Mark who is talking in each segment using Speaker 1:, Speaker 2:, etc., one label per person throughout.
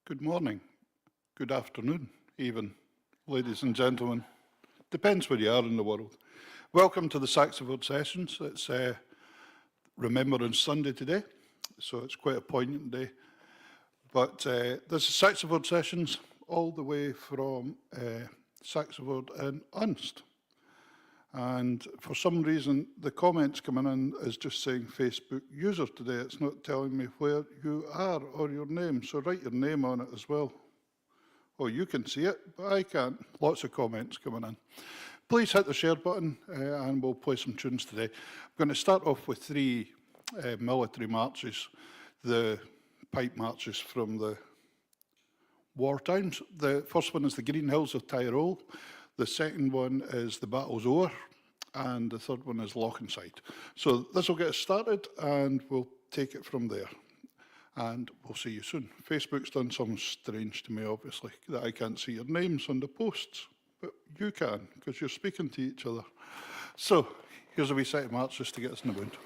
Speaker 1: Good morning, good afternoon, even, ladies and gentlemen. Depends where you are in the world. Welcome to the SaxaVord Sessions. It's Remembrance Sunday today, so it's quite a poignant day. But this is SaxaVord Sessions all the way from SaxaVord in Unst. And for some reason, the comments coming in is just saying Facebook user today. It's not telling me where you are or your name. So write your name on it as well. Oh, you can see it, but I can't. Lots of comments coming in. Please hit the share button and we'll play some tunes today. I'm going to start off with three military marches, the pipe marches from the war times. The first one is the Green Hills of Tyrol. The second one is the Battle's O'er, and the third one is Lochenside. So this will get us started, and we'll take it from there. And we'll see you soon. Facebook's done something strange to me, obviously, that I can't see your names on the posts, but you can, because you're speaking to each other. So here's a wee set of marches to get us in the mood.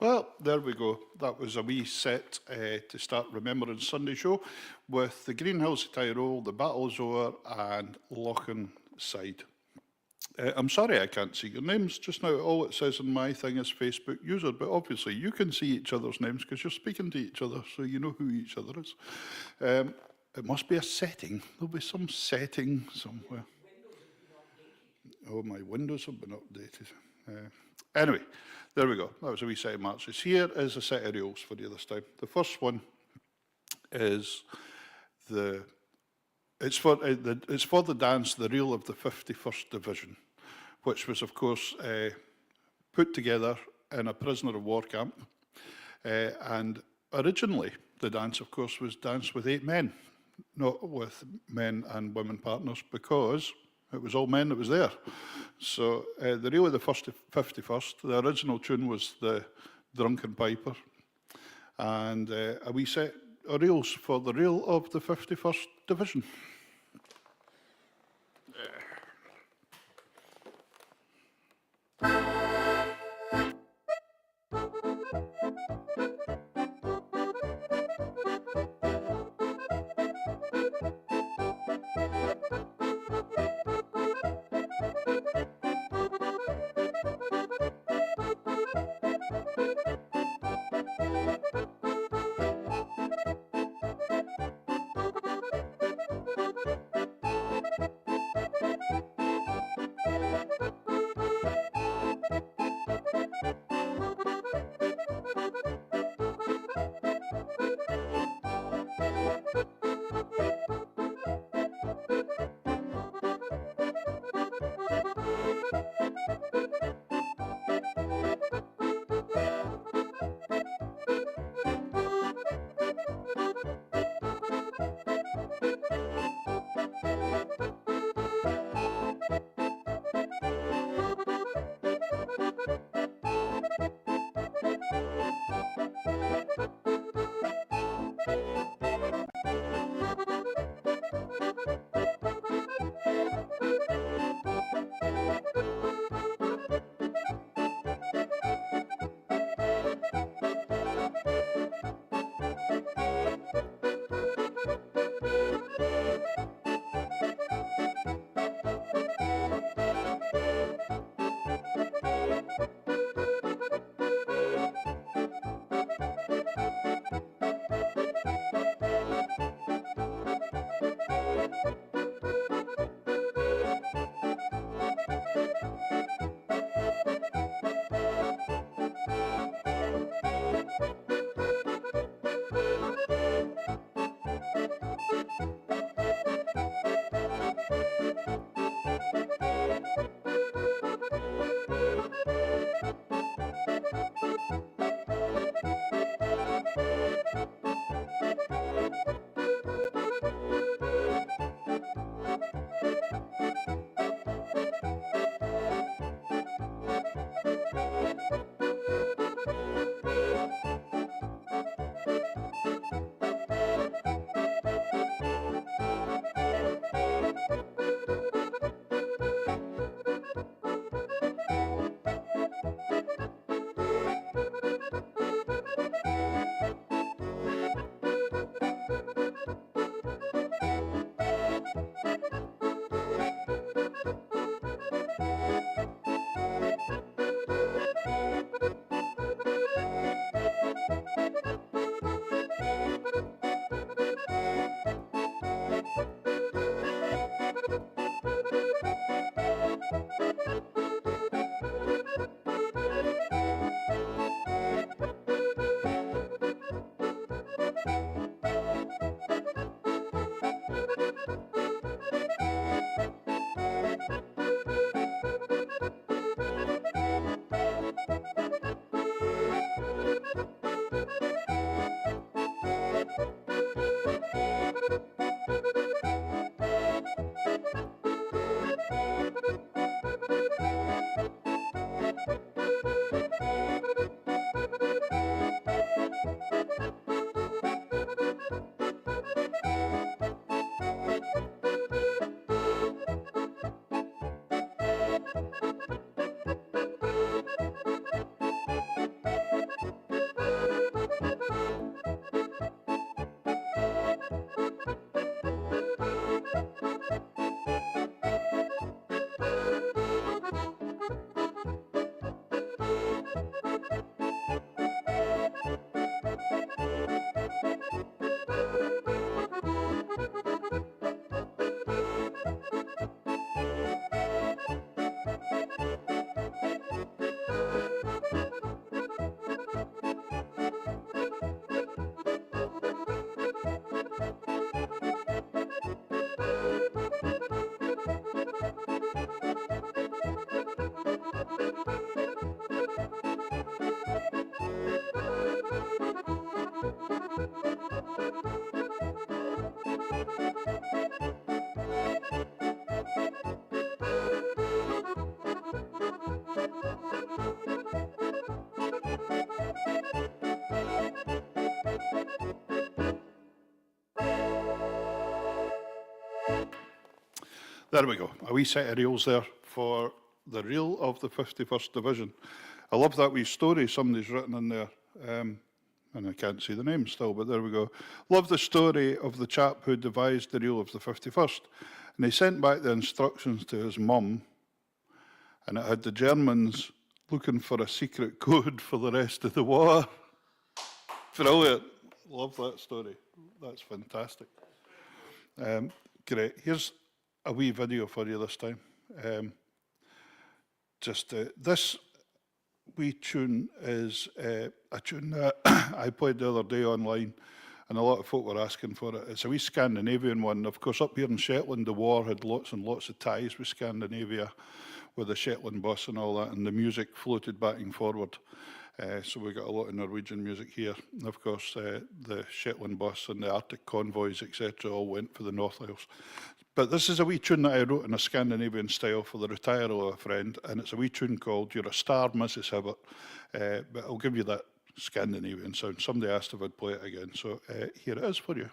Speaker 1: Well, there we go. That was a wee set to start Remembering Sunday show with the Greenhouse of Tyrol, the Battles O'er and Lochan Side. I'm sorry I can't see your names just now. All it says on my thing is Facebook user, but obviously you can see each other's names because you're speaking to each other, so you know who each other is. It must be a setting. There'll be some setting somewhere. Oh, my windows have been updated. Anyway, there we go. That was a wee set of marches. Here is a set of reels for you this time. The first one is it's for the dance, the reel of the 51st Division, which was, of course, put together in a prisoner of war camp. And originally, the dance, of course, was danced with 8 men, not with men and women partners, because it was all men that was there. So the reel of the 51st, the original tune was the Drunken Piper. And a wee set of reels for the reel of the 51st Division. There we go, a wee set of reels there for the reel of the 51st Division. I love that wee story somebody's written in there, and I can't see the name still, but there we go. Love the story of the chap who devised the reel of the 51st. And he sent back the instructions to his mum, and it had the Germans looking for a secret code for the rest of the war. Brilliant. Love that story. That's fantastic. Great. Here's a wee video for you this time. This wee tune is a tune that I played the other day online, and a lot of folk were asking for it. It's a wee Scandinavian one. Of course, up here in Shetland, the war had lots and lots of ties with Scandinavia, with the Shetland bus and all that, and the music floated back and forward. So we got a lot of Norwegian music here. And of course, the Shetland bus and the Arctic convoys, etc., all went for the North Isles. But this is a wee tune that I wrote in a Scandinavian style for the retirement of a friend, and it's a wee tune called "You're a Star, Mrs. Hibbert." But I'll give you that Scandinavian sound. Somebody asked if I'd play it again, so here it is for you.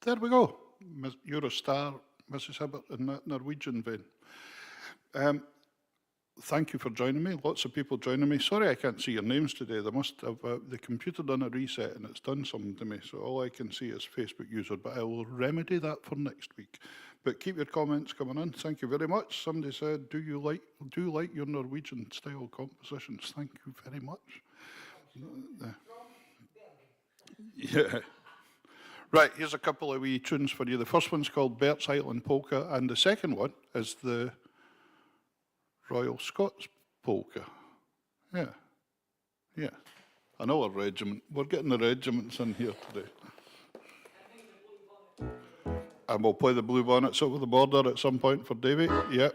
Speaker 1: There we go. You're a star, Mrs. Hibbert, in that Norwegian vein. thank you for joining me. Lots of people joining me. Sorry I can't see your names today. They must have, the computer done a reset and it's done something to me. So all I can see is Facebook user, but I will remedy that for next week. But keep your comments coming in. Thank you very much. Somebody said, do you like your Norwegian style compositions? Thank you very much. Yeah. Right, here's a couple of wee tunes for you. The first one's called Bert's Highland Polka, and the second one is the Royal Scots Polka. Yeah, yeah. Another regiment. We're getting the regiments in here today. And we'll play the Blue Bonnets over the border at some point for Davy. Yeah.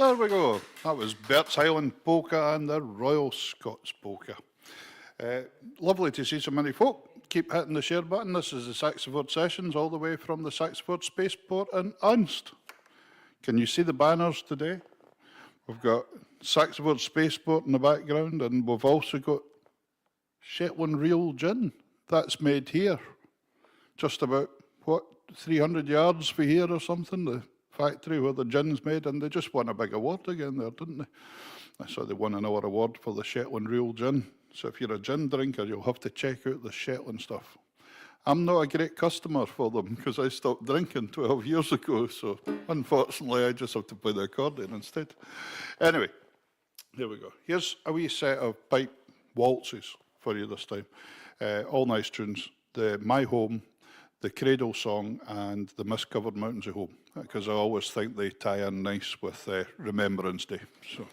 Speaker 1: There we go. That was Bert's Highland Polka and the Royal Scots Polka. Lovely to see so many folk. Keep hitting the share button. This is the SaxaVord Sessions all the way from the SaxaVord Spaceport in Unst. Can you see the banners today? We've got SaxaVord Spaceport in the background, and we've also got Shetland Real Gin. That's made here. Just about, 300 yards from here or something, the factory where the gin's made, and they just won a big award again there, didn't they? So they won another award for the Shetland Real Gin. So if you're a gin drinker, you'll have to check out the Shetland stuff. I'm not a great customer for them because I stopped drinking 12 years ago, so unfortunately I just have to play the accordion instead. Anyway, here we go. Here's a wee set of pipe waltzes for you this time. All nice tunes. The My Home, the Cradle Song and the Mist-Covered Mountains of Home, because I always think they tie in nice with Remembrance Day. So.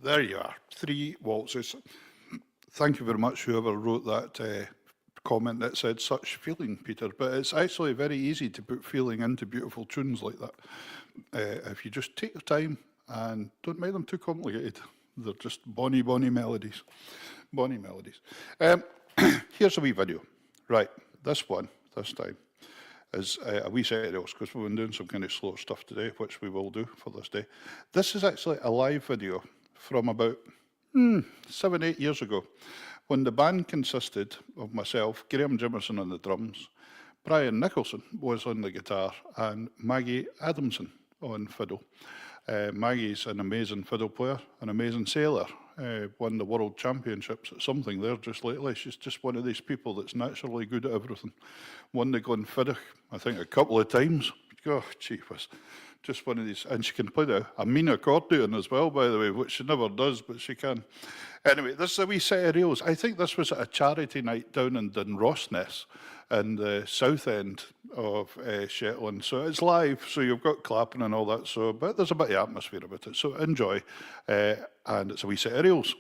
Speaker 1: There you are, 3 waltzes. Thank you very much, whoever wrote that comment that said such feeling, Peter. But it's actually very easy to put feeling into beautiful tunes like that. If you just take your time and don't make them too complicated. They're just bonny, bonny melodies. Bonny melodies. Here's a wee video. Right, this one, this time, is a wee set else, because we've been doing some kind of slow stuff today, which we will do for this day. This is actually a live video from about 7, 8 years ago, when the band consisted of myself, Graham Jimerson on the drums, Brian Nicholson was on the guitar, and Maggie Adamson on fiddle. Maggie's an amazing fiddle player, an amazing sailor, won the World Championships at something there just lately. She's just one of these people that's naturally good at everything. Won the Glenfiddich, I think, a couple of times. Oh, jeepers. Just one of these. And she can play a mean accordion as well, by the way, which she never does, but she can. Anyway, this is a wee set of reels. I think this was at a charity night down in Dunrossness in the south end of Shetland. So it's live, so you've got clapping and all that. So, but there's a bit of atmosphere about it. So enjoy. And it's a wee set of reels.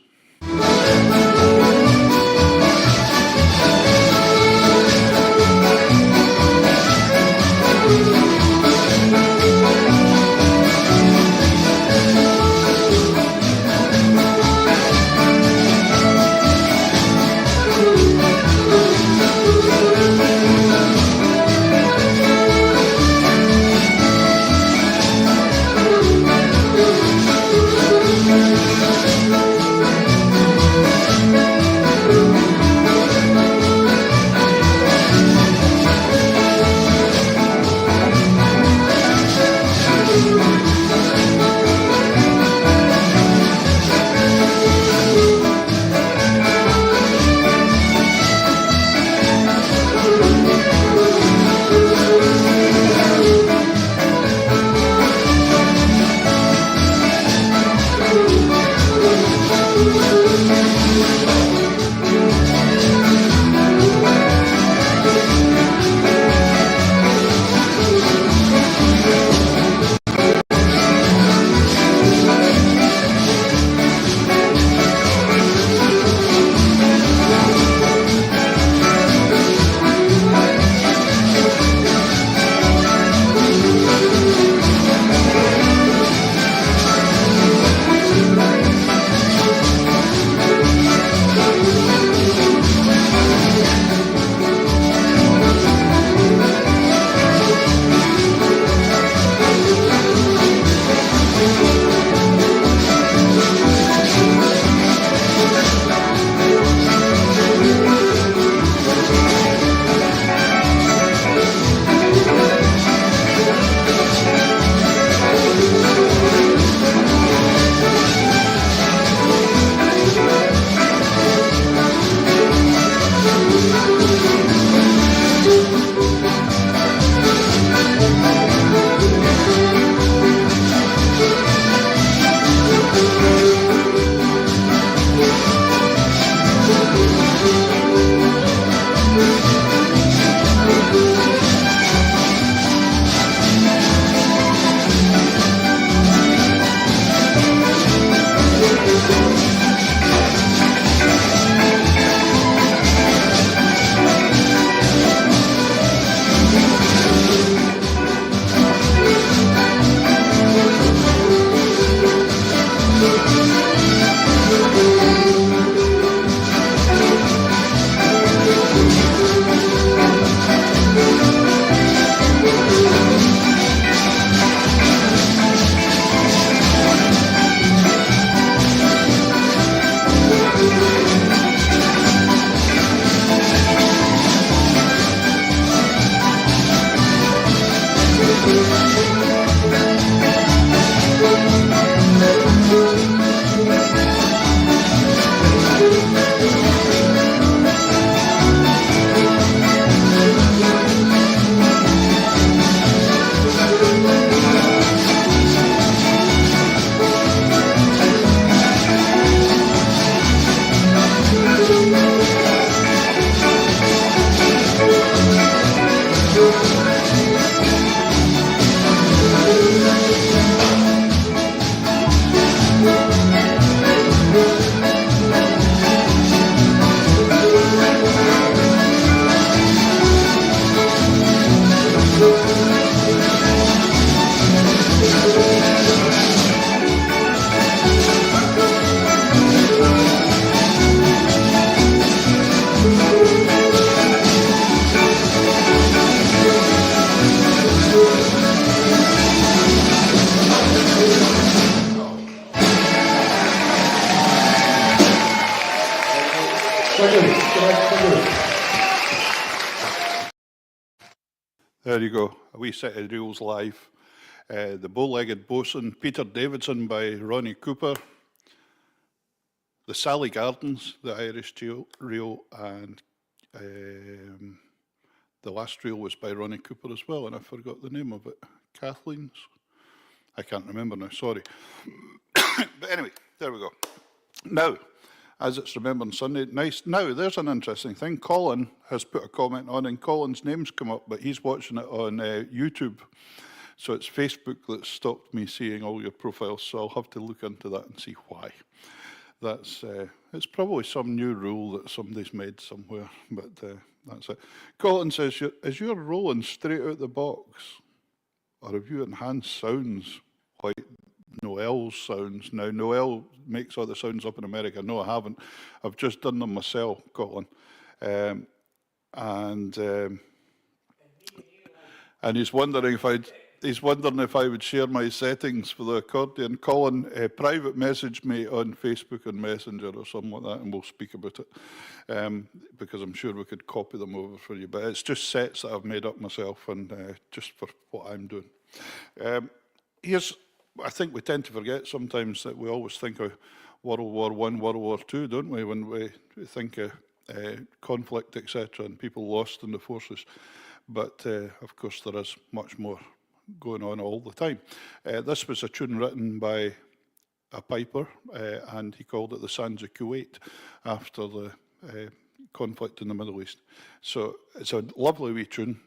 Speaker 1: There you go, a wee set of reels live. The Bow-Legged Bosun, Peter Davidson by Ronnie Cooper. The Sally Gardens, the Irish reel, and the last reel was by Ronnie Cooper as well, and I forgot the name of it. Kathleen's? I can't remember now, sorry. But anyway, there we go. Now, as it's Remembrance Sunday, nice. Now, there's an interesting thing. Colin has put a comment on, and Colin's name's come up, but he's watching it on YouTube. So it's Facebook that stopped me seeing all your profiles, so I'll have to look into that and see why. That's it's probably some new rule that somebody's made somewhere, but that's it. Colin says, is your rolling straight out the box, or have you enhanced sounds like Noel's sounds? Now, Noel makes all the sounds up in America. No, I haven't. I've just done them myself, Colin. And he's wondering if I would share my settings for the accordion. Colin, private message me on Facebook and Messenger or something like that, and we'll speak about it, because I'm sure we could copy them over for you. But it's just sets that I've made up myself, and just for what I'm doing. I think we tend to forget sometimes that we always think of World War I, World War II, don't we, when we think of conflict, etc., and people lost in the forces. But, of course, there is much more going on all the time. This was a tune written by a piper, and he called it the Sands of Kuwait after the conflict in the Middle East. So it's a lovely wee tune,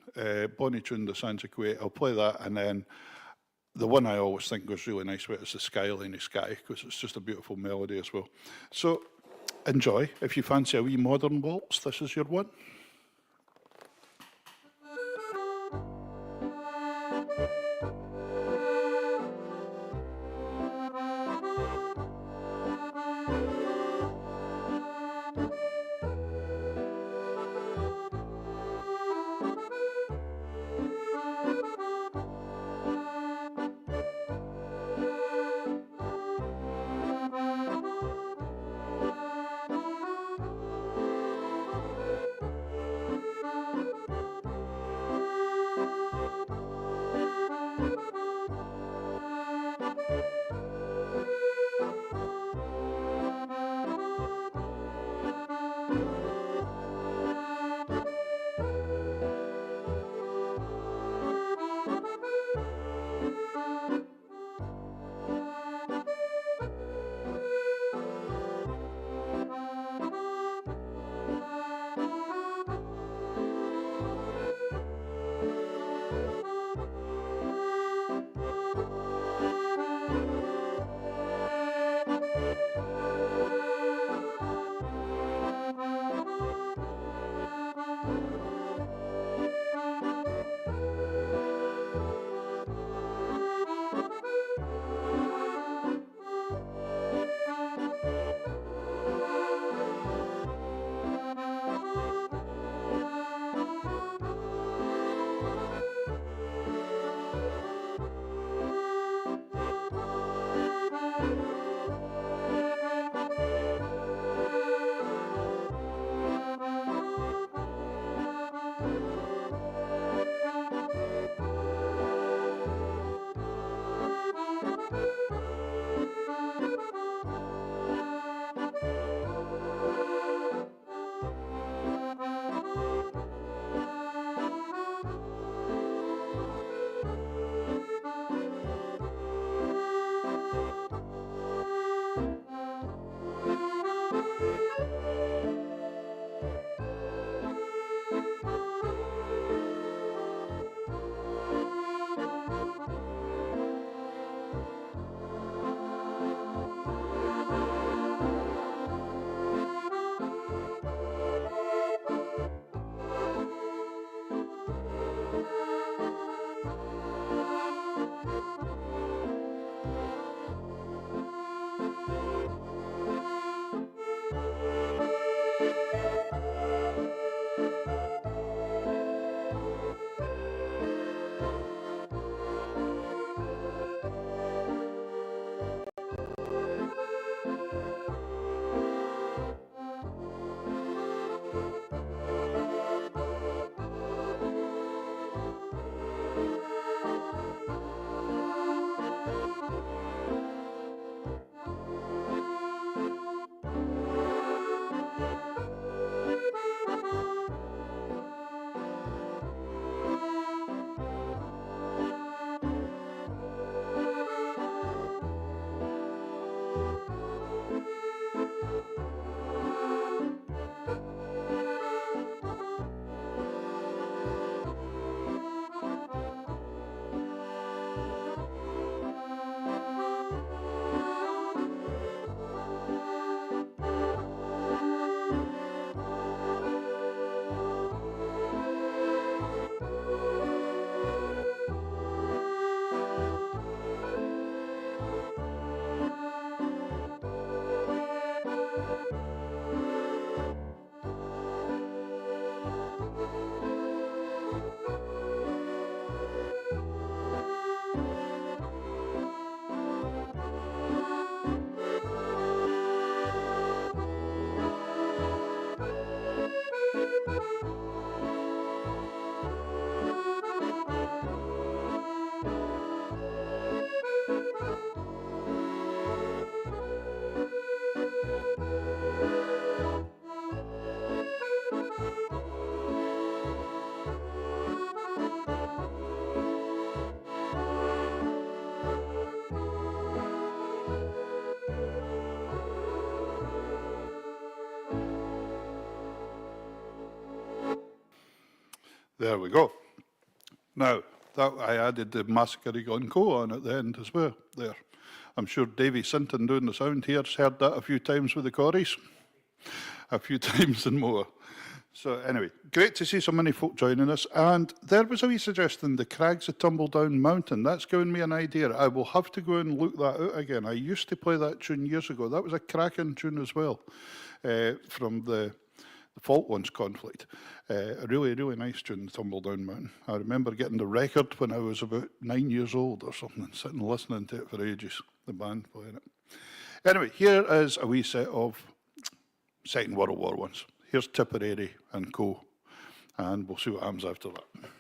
Speaker 1: bonny tune, the Sands of Kuwait. I'll play that, and then the one I always think goes really nice with it is the Skyline Sky, because it's just a beautiful melody as well. So enjoy. If you fancy a wee modern waltz, this is your one. There we go. Now, that I added the Massacre on Co on at the end as well there. I'm sure Davy Sinton doing the sound here has heard that a few times with the Corries. A few times and more. So anyway, great to see so many folk joining us. And there was a wee suggestion, the Crags of Tumbledown Mountain. That's given me an idea. I will have to go and look that out again. I used to play that tune years ago. That was a cracking tune as well, from the Falklands conflict. A really, really nice tune, Tumbledown Mountain. I remember getting the record when I was about 9 years old or something, sitting listening to it for ages, the band playing it. Anyway, here is a wee set of Second World War ones. Here's Tipperary and Co. And we'll see what happens after that.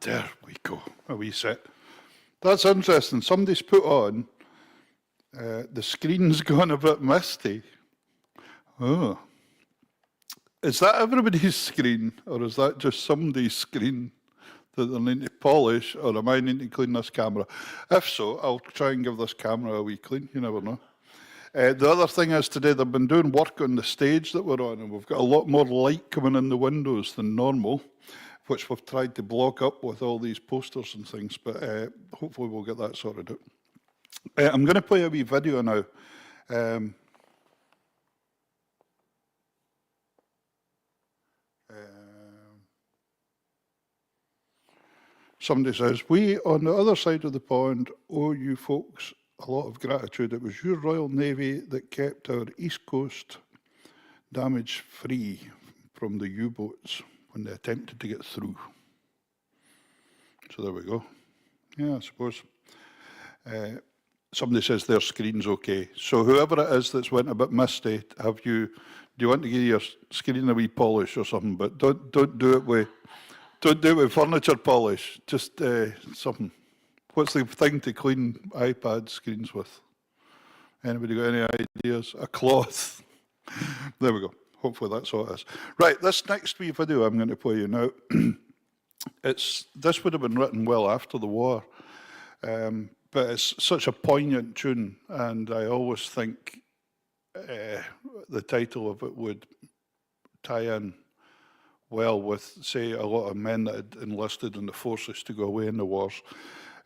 Speaker 1: There we go, a wee set. That's interesting. Somebody's put on, the screen's gone a bit misty. Oh, Is that everybody's screen, or is that just somebody's screen that they need to polish, or am I needing to clean this camera? If so, I'll try and give this camera a wee clean, you never know. The other thing is today they've been doing work on the stage that we're on, and we've got a lot more light coming in the windows than normal, which we've tried to block up with all these posters and things, but hopefully we'll get that sorted out. I'm going to play a wee video now. Somebody says, we on the other side of the pond owe you folks a lot of gratitude. It was your Royal Navy that kept our East Coast damage-free from the U-boats when they attempted to get through. So there we go. Yeah, I suppose. Somebody says their screen's okay. So whoever it is that's went a bit misty, do you want to give your screen a wee polish or something? But don't do it with furniture polish. Just something. What's the thing to clean iPad screens with? Anybody got any ideas? A cloth. There we go. Hopefully that's all it is. Right, this next wee video I'm going to play you now, this would have been written well after the war, but it's such a poignant tune, and I always think the title of it would tie in well with, say, a lot of men that had enlisted in the forces to go away in the wars.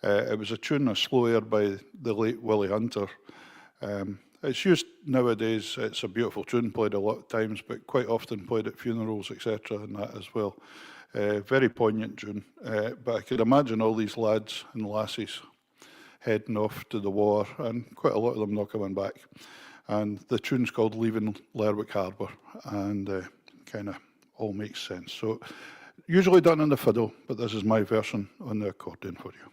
Speaker 1: It was a tune, A Slow Air by the late Willie Hunter. It's used nowadays. It's a beautiful tune, played a lot of times, but quite often played at funerals, etc., and that as well. Very poignant tune. But I could imagine all these lads and lassies heading off to the war, and quite a lot of them not coming back. And the tune's called Leaving Lerwick Harbour, and kind of all makes sense. So usually done in the fiddle, but this is my version on the accordion for you.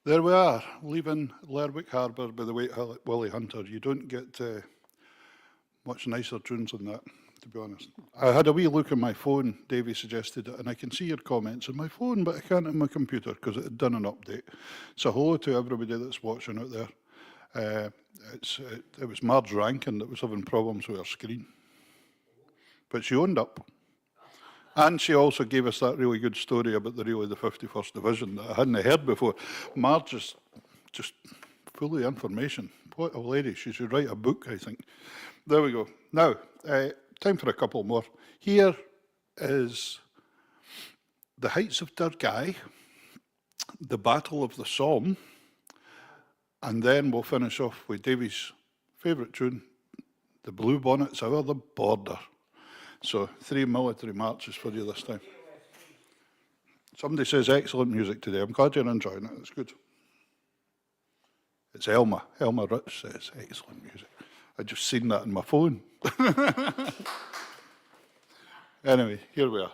Speaker 1: There we are, leaving Lerwick Harbour by the White Willie Hunter. You don't get much nicer tunes than that, to be honest. I had a wee look at my phone, Davey suggested it, and I can see your comments on my phone, but I can't on my computer because it had done an update. So hello to everybody that's watching out there. It was Marge Rankin that was having problems with her screen. But she owned up. And she also gave us that really good story about the 51st Division that I hadn't heard before. Marge is just full of information. What a lady. She should write a book, I think. There we go. Now, time for a couple more. Here is the Heights of Turgai, the Battle of the Somme, and then we'll finish off with Davy's favourite tune, the Blue Bonnets Over the Border. So 3 military marches for you this time. Somebody says excellent music today. I'm glad you're enjoying it. It's good. It's Elma. Elma Rich says excellent music. I just seen that on my phone. Anyway, here we are.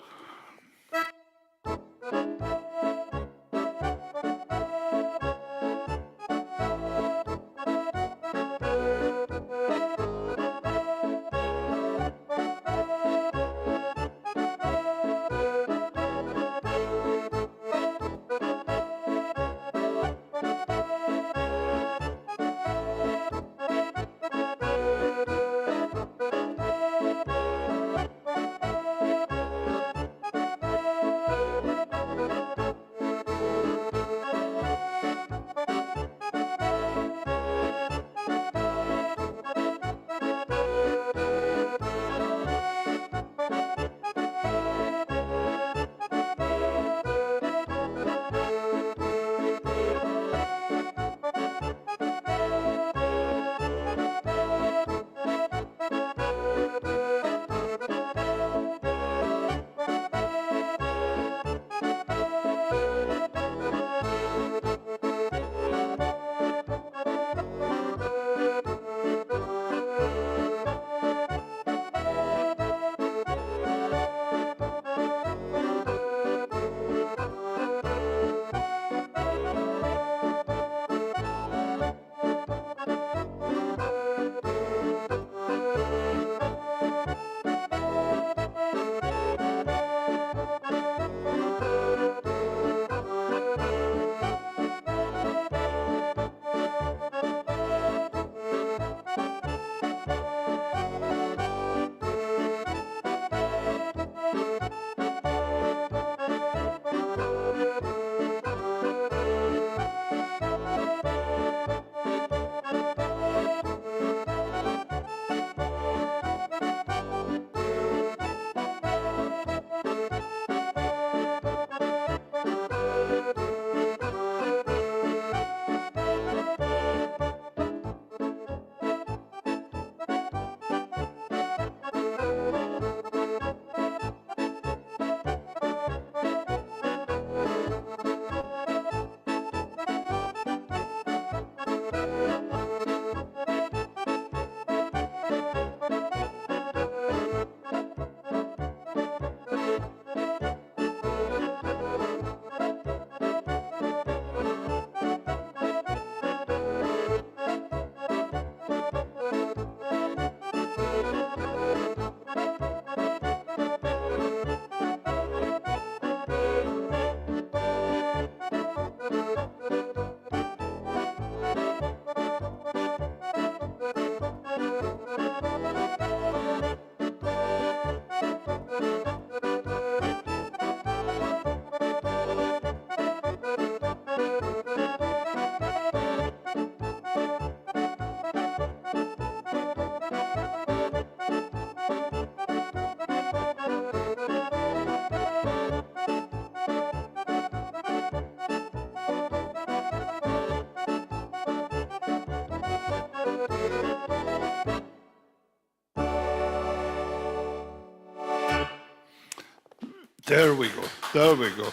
Speaker 1: There we go. There we go. There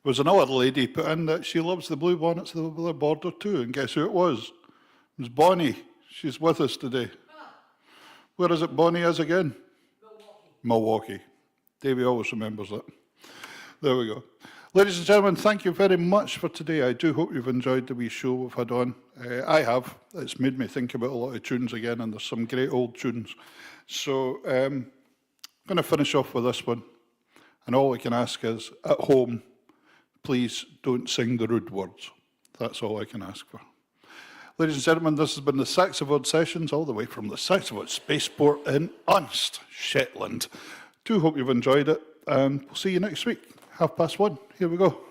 Speaker 1: was another lady put in that she loves the Blue Bonnets of the Border too, and guess who it was? It was Bonnie. She's with us today. Where is it Bonnie is again? Milwaukee. Davey always remembers that. There we go. Ladies and gentlemen, thank you very much for today. I do hope you've enjoyed the wee show we've had on. I have. It's made me think about a lot of tunes again, and there's some great old tunes. So I'm going to finish off with this one. And all I can ask is, at home, please don't sing the rude words. That's all I can ask for. Ladies and gentlemen, this has been the SaxaVord Sessions, all the way from the SaxaVord Spaceport in Unst, Shetland. Do hope you've enjoyed it, and we'll see you next week. 1:30. Here we go.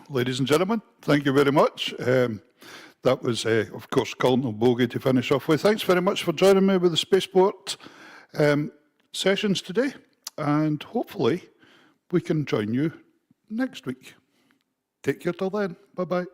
Speaker 1: Ladies and gentlemen, thank you very much. That was, of course, Colonel Bogey to finish off with. Thanks very much for joining me with the Spaceport sessions today, and hopefully we can join you next week. Take care till then. Bye-bye.